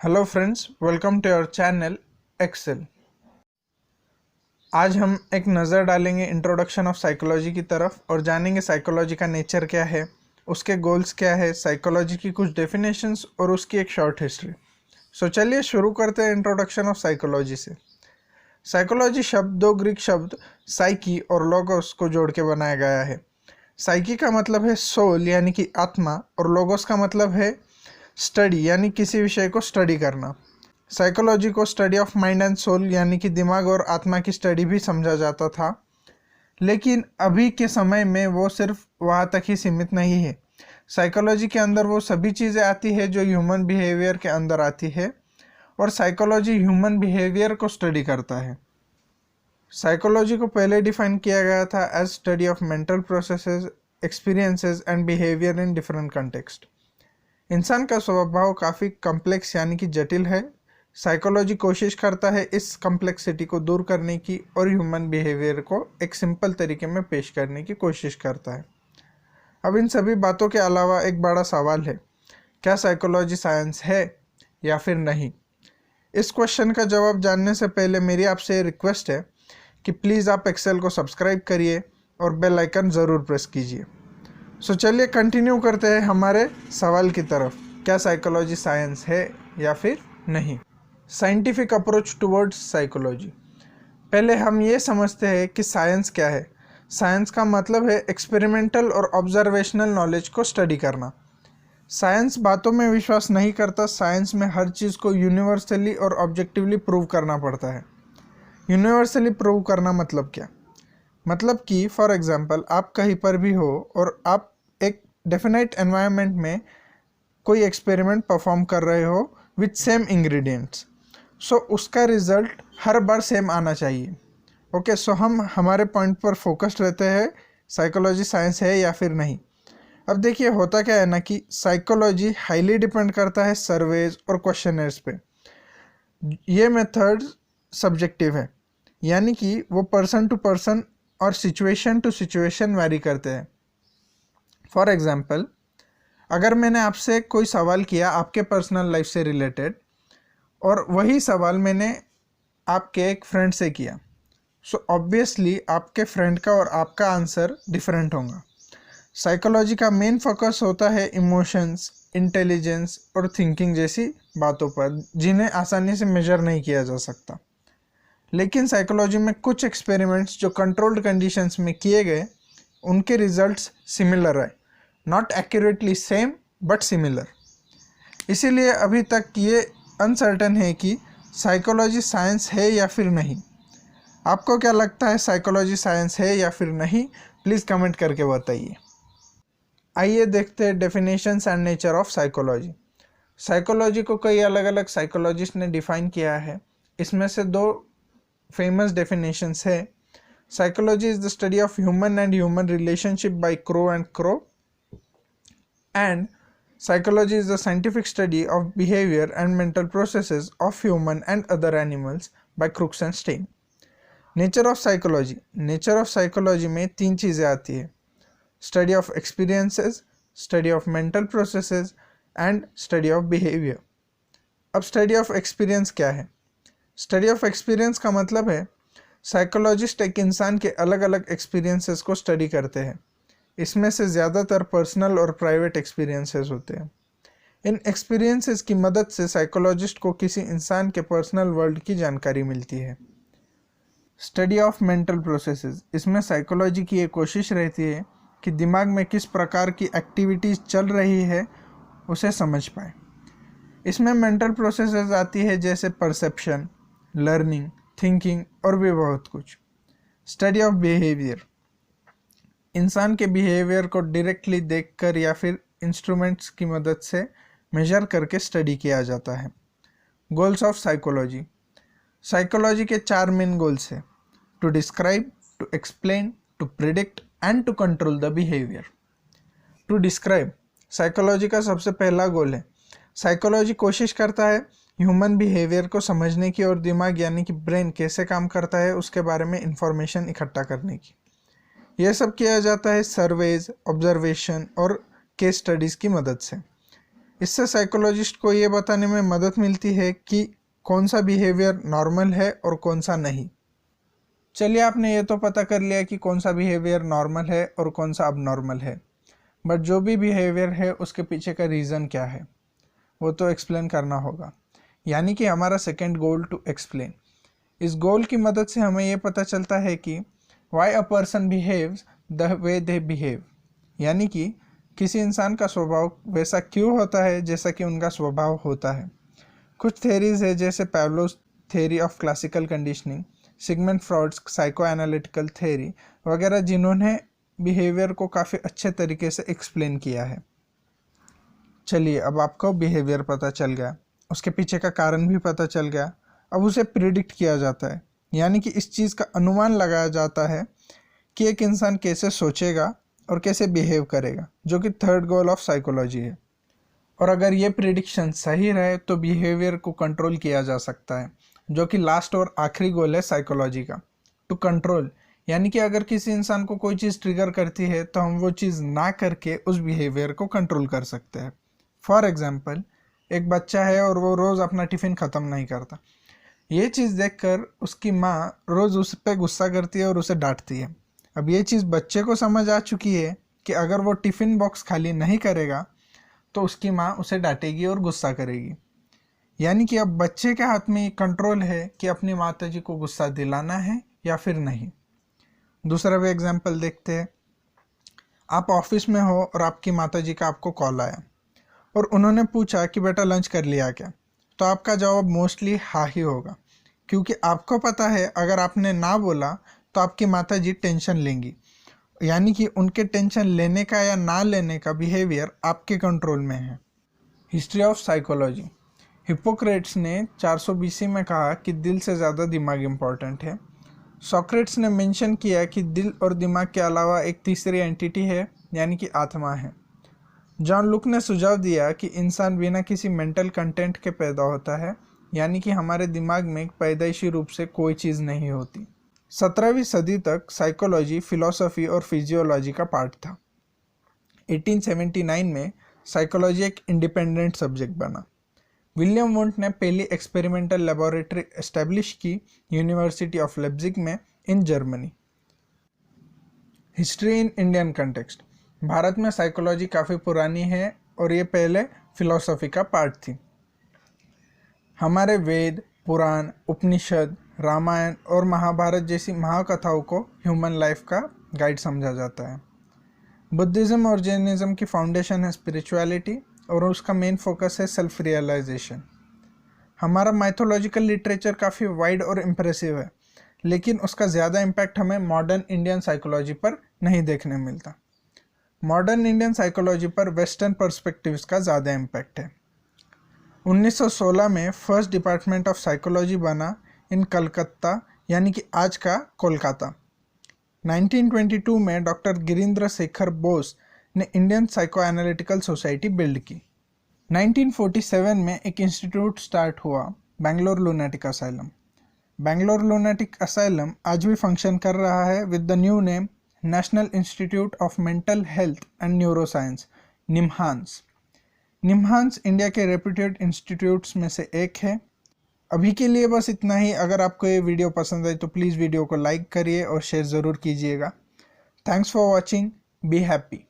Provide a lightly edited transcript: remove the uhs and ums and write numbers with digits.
Hello friends, welcome to our channel Excel. आज हम एक नज़र डालेंगे इंट्रोडक्शन ऑफ साइकोलॉजी की तरफ और जानेंगे साइकोलॉजी का नेचर क्या है, उसके गोल्स क्या है, साइकोलॉजी की कुछ डेफिनेशंस और उसकी एक शॉर्ट हिस्ट्री। सो चलिए शुरू करते हैं इंट्रोडक्शन ऑफ साइकोलॉजी से। साइकोलॉजी शब्द दो ग्रीक शब्द साइकी और लोगोस को जोड़ के बनाया गया है। साइकी का मतलब है सोल यानी कि आत्मा और लोगोस का मतलब है स्टडी यानी किसी विषय को स्टडी करना। साइकोलॉजी को study of mind and soul यानी कि दिमाग और आत्मा की स्टडी भी समझा जाता था, लेकिन अभी के समय में वो सिर्फ वहाँ तक ही सीमित नहीं है। साइकोलॉजी के अंदर वो सभी चीज़ें आती है जो ह्यूमन बिहेवियर के अंदर आती है, और साइकोलॉजी ह्यूमन बिहेवियर को स्टडी करता है। साइकोलॉजी को पहले डिफाइन किया गया था as study of mental processes, experiences and behaviour in different context. इंसान का स्वभाव काफ़ी कॉम्प्लेक्स यानी कि जटिल है। साइकोलॉजी कोशिश करता है इस कॉम्प्लेक्सिटी को दूर करने की और ह्यूमन बिहेवियर को एक सिंपल तरीके में पेश करने की कोशिश करता है। अब इन सभी बातों के अलावा एक बड़ा सवाल है, क्या साइकोलॉजी साइंस है या फिर नहीं? इस क्वेश्चन का जवाब जानने से पहले मेरी आपसे रिक्वेस्ट है कि प्लीज़ आप एक्सेल को सब्सक्राइब करिए और बेल आइकन ज़रूर प्रेस कीजिए। सो चलिए कंटिन्यू करते हैं हमारे सवाल की तरफ, क्या साइकोलॉजी साइंस है या फिर नहीं? Scientific approach towards psychology. पहले हम ये समझते हैं कि साइंस क्या है। साइंस का मतलब है एक्सपेरिमेंटल और ऑब्जर्वेशनल नॉलेज को स्टडी करना। साइंस बातों में विश्वास नहीं करता। साइंस में हर चीज़ को यूनिवर्सली और ऑब्जेक्टिवली प्रूव करना पड़ता है। यूनिवर्सली प्रूव करना मतलब क्या? मतलब कि फॉर एग्जांपल आप कहीं पर भी हो और आप एक डेफिनेट एनवायरनमेंट में कोई एक्सपेरिमेंट परफॉर्म कर रहे हो विथ सेम इंग्रेडिएंट्स, सो उसका रिजल्ट हर बार सेम आना चाहिए। ओके, सो हम हमारे पॉइंट पर फोकस्ड रहते हैं, साइकोलॉजी साइंस है या फिर नहीं। अब देखिए होता क्या है ना कि साइकोलॉजी हाईली डिपेंड करता है सर्वेज और क्वेश्चनर्स पे। ये मेथड सब्जेक्टिव है, यानी कि वो पर्सन टू पर्सन और सिचुएशन टू सिचुएशन वैरी करते हैं। फॉर एग्जाम्पल, अगर मैंने आपसे कोई सवाल किया आपके पर्सनल लाइफ से रिलेटेड और वही सवाल मैंने आपके एक फ्रेंड से किया, सो ऑब्वियसली आपके फ्रेंड का और आपका आंसर डिफरेंट होगा। साइकोलॉजी का मेन फोकस होता है इमोशंस, इंटेलिजेंस और थिंकिंग जैसी बातों पर, जिन्हें आसानी से मेजर नहीं किया जा सकता। लेकिन साइकोलॉजी में कुछ एक्सपेरिमेंट्स जो कंट्रोल्ड कंडीशंस में किए गए, उनके रिजल्ट्स सिमिलर है, not accurately same but similar. इसीलिए अभी तक ये अनसर्टेन है कि साइकोलॉजी साइंस है या फिर नहीं। आपको क्या लगता है, साइकोलॉजी साइंस है या फिर नहीं? प्लीज़ कमेंट करके बताइए। आइए देखते हैं definitions and nature of psychology. Psychology को कई अलग अलग साइकोलॉजिस्ट ने डिफाइन किया है। इसमें से दो फेमस डेफिनेशंस है। Psychology is the study of human and human relationship by Crow and Crow, and psychology is the scientific study of behavior and mental processes of human and other animals by Crooks and Stein. Nature of psychology. Nature of psychology में तीन चीज़ें आती है: study of experiences, study of mental processes and study of behavior. अब study of experience क्या है? study of experience का मतलब है साइकोलॉजिस्ट एक इंसान के अलग अलग एक्सपीरियंसेस को स्टडी करते हैं। इसमें से ज़्यादातर पर्सनल और प्राइवेट एक्सपीरियंसेस होते हैं। इन एक्सपीरियंसेस की मदद से साइकोलॉजिस्ट को किसी इंसान के पर्सनल वर्ल्ड की जानकारी मिलती है। Study of mental processes. इसमें साइकोलॉजी की ये कोशिश रहती है कि दिमाग में किस प्रकार की एक्टिविटीज़ चल रही है उसे समझ पाए। इसमें मेंटल प्रोसेसेस आती है जैसे परसेप्शन, लर्निंग, थिंकिंग और भी बहुत कुछ। Study of behaviour. इंसान के बिहेवियर को डायरेक्टली देखकर या फिर इंस्ट्रूमेंट्स की मदद से मेजर करके स्टडी किया जाता है। Goals of psychology. साइकोलॉजी के चार मेन गोल्स हैं: to describe, to explain, to predict and to control the behaviour. To describe psychology का सबसे पहला गोल है। साइकोलॉजी कोशिश करता है ह्यूमन बिहेवियर को समझने की और दिमाग यानी कि ब्रेन कैसे काम करता है उसके बारे में इंफॉर्मेशन इकट्ठा करने की। यह सब किया जाता है सर्वेज, ऑब्जर्वेशन और केस स्टडीज़ की मदद से। इससे साइकोलॉजिस्ट को ये बताने में मदद मिलती है कि कौन सा बिहेवियर नॉर्मल है और कौन सा नहीं। चलिए, आपने ये तो पता कर लिया कि कौन सा बिहेवियर नॉर्मल है और कौन सा अबनॉर्मल है, बट जो भी बिहेवियर है उसके पीछे का रीज़न क्या है वो तो एक्सप्लेन करना होगा, यानी कि हमारा सेकंड गोल टू एक्सप्लेन। इस गोल की मदद से हमें ये पता चलता है कि why a person behaves the way they behave, यानी कि किसी इंसान का स्वभाव वैसा क्यों होता है जैसा कि उनका स्वभाव होता है। कुछ थेरीज है जैसे Pavlov's theory of classical conditioning, Sigmund Freud's psychoanalytical theory वगैरह, जिन्होंने बिहेवियर को काफ़ी अच्छे तरीके से एक्सप्लेन किया है। चलिए, अब आपको बिहेवियर पता चल गया, उसके पीछे का कारण भी पता चल गया। अब उसे प्रिडिक्ट किया जाता है, यानी कि इस चीज़ का अनुमान लगाया जाता है कि एक इंसान कैसे सोचेगा और कैसे बिहेव करेगा, जो कि थर्ड गोल ऑफ साइकोलॉजी है। और अगर ये प्रिडिक्शन सही रहे तो बिहेवियर को कंट्रोल किया जा सकता है, जो कि लास्ट और आखिरी गोल है साइकोलॉजी का, टू कंट्रोल। यानी कि अगर किसी इंसान को कोई चीज़ ट्रिगर करती है तो हम वो चीज़ ना करके उस बिहेवियर को कंट्रोल कर सकते हैं। फॉर एग्जाम्पल, एक बच्चा है और वो रोज़ अपना टिफ़िन ख़त्म नहीं करता। ये चीज़ देखकर उसकी माँ रोज़ उस पर गुस्सा करती है और उसे डांटती है। अब ये चीज़ बच्चे को समझ आ चुकी है कि अगर वो टिफ़िन बॉक्स खाली नहीं करेगा तो उसकी माँ उसे डांटेगी और गुस्सा करेगी। यानी कि अब बच्चे के हाथ में कंट्रोल है कि अपनी माताजी को गुस्सा दिलाना है या फिर नहीं। दूसरा भी एग्जाम्पल देखते हैं। आप ऑफिस में हो और आपकी माताजी का आपको कॉल आया और उन्होंने पूछा कि बेटा लंच कर लिया क्या, तो आपका जवाब मोस्टली हाँ ही होगा, क्योंकि आपको पता है अगर आपने ना बोला तो आपकी माताजी टेंशन लेंगी, यानी कि उनके टेंशन लेने का या ना लेने का बिहेवियर आपके कंट्रोल में है। History of psychology. हिप्पोक्रेट्स ने 400 BC में कहा कि दिल से ज़्यादा दिमाग इम्पॉर्टेंट है। सोक्रेट्स ने मेंशन किया कि दिल और दिमाग के अलावा एक तीसरी एंटिटी है, यानी कि आत्मा है। जॉन लुक ने सुझाव दिया कि इंसान बिना किसी मेंटल कंटेंट के पैदा होता है, यानी कि हमारे दिमाग में पैदाइशी रूप से कोई चीज़ नहीं होती। 17वीं सदी तक साइकोलॉजी फिलॉसफी और फिजियोलॉजी का पार्ट था। 1879 में साइकोलॉजी एक इंडिपेंडेंट सब्जेक्ट बना। विलियम वुंट ने पहली एक्सपेरिमेंटल लेबोरेटरी एस्टेब्लिश की यूनिवर्सिटी ऑफ लेप्जिग में in Germany. History in Indian context. Bharat में साइकोलॉजी काफ़ी पुरानी है और ये पहले फिलॉसफी का पार्ट थी। हमारे वेद, पुराण, उपनिषद, रामायण और महाभारत जैसी महाकथाओं को ह्यूमन लाइफ का गाइड समझा जाता है। बुद्धिज़्म और जैनिज़्म की फाउंडेशन है स्पिरिचुअलिटी और उसका मेन फोकस है सेल्फ रियलाइजेशन। हमारा माइथोलॉजिकल लिटरेचर काफ़ी वाइड और इम्प्रेसिव है, लेकिन उसका ज़्यादा इम्पैक्ट हमें मॉडर्न इंडियन साइकोलॉजी पर नहीं देखने मिलता। मॉडर्न इंडियन साइकोलॉजी पर वेस्टर्न पर्सपेक्टिव्स का ज़्यादा इम्पैक्ट है। 1916 में फर्स्ट डिपार्टमेंट ऑफ साइकोलॉजी बना इन कलकत्ता, यानी कि आज का कोलकाता। 1922 में डॉक्टर गिरीन्द्र शेखर बोस ने Indian psycho analytical society build की। 1947 में एक इंस्टीट्यूट स्टार्ट हुआ, Bangalore lunatic asylum. Bangalore lunatic asylum आज भी फंक्शन कर रहा है with the new name national institute of mental health and neuroscience, निम्हांस। निम्हांस India के रेप्यूटेड इंस्टीट्यूट्स में से एक है। अभी के लिए बस इतना ही। अगर आपको ये वीडियो पसंद आई तो प्लीज़ वीडियो को लाइक करिए और शेयर ज़रूर कीजिएगा। Thanks for watching. Be happy.